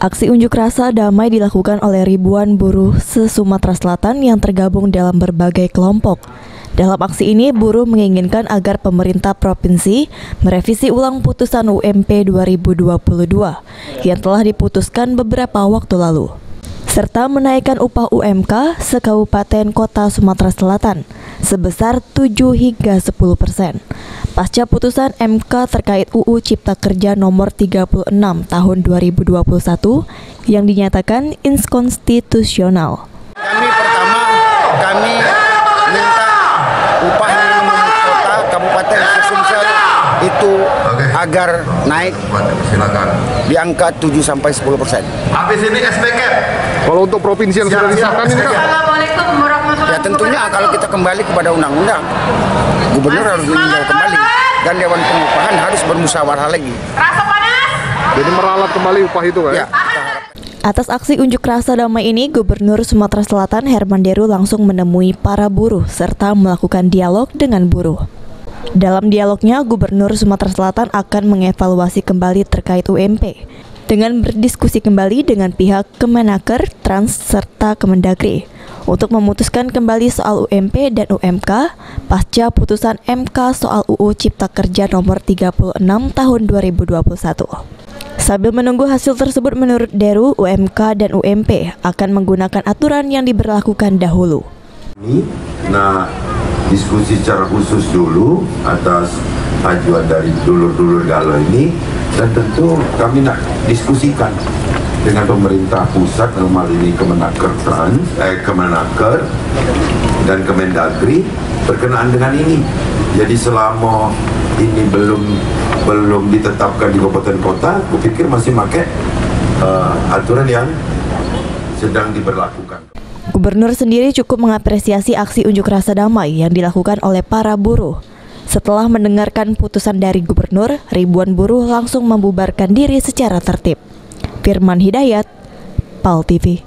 Aksi unjuk rasa damai dilakukan oleh ribuan buruh se-Sumatera Selatan yang tergabung dalam berbagai kelompok. Dalam aksi ini, buruh menginginkan agar pemerintah provinsi merevisi ulang putusan UMP 2022 yang telah diputuskan beberapa waktu lalu, serta menaikkan upah UMK se-Kabupaten Kota Sumatera Selatan sebesar 7 hingga 10%. Pasca putusan MK terkait UU Cipta Kerja nomor 36 tahun 2021 yang dinyatakan inkonstitusional. Kami minta upah minimum kota Kabupaten Sumsel itu agar naik di angka 7-10%. Habis ini SPK. Kalau untuk provinsi yang sudah disahkan ini, Assalamualaikum warahmatullahi Ya tentunya kalau kita kembali kepada undang-undang, gubernur harus meninjau kembali dan Dewan Pengupahan harus bermusyawarah lagi. Rasa panas. jadi meralat kembali upah itu kan? Ya. Atas aksi unjuk rasa damai ini, Gubernur Sumatera Selatan Herman Deru langsung menemui para buruh serta melakukan dialog dengan buruh. Dalam dialognya, Gubernur Sumatera Selatan akan mengevaluasi kembali terkait UMP dengan berdiskusi kembali dengan pihak Kemenaker, Trans, serta Kemendagri untuk memutuskan kembali soal UMP dan UMK pasca putusan MK soal UU Cipta Kerja nomor 36 tahun 2021. Sambil menunggu hasil tersebut, menurut Deru, UMK dan UMP akan menggunakan aturan yang diberlakukan dahulu. Nah, diskusi secara khusus dulu atas ajuan dari dulur-dulur galau ini, dan tentu kami nak diskusikan dengan pemerintah pusat, dalam hal ini Kemenaker dan Kemendagri berkenaan dengan ini. Jadi selama ini belum ditetapkan di kabupaten kota, kupikir masih pakai aturan yang sedang diberlakukan. Gubernur sendiri cukup mengapresiasi aksi unjuk rasa damai yang dilakukan oleh para buruh. Setelah mendengarkan putusan dari gubernur, ribuan buruh langsung membubarkan diri secara tertib. Firman Hidayat, PAL TV.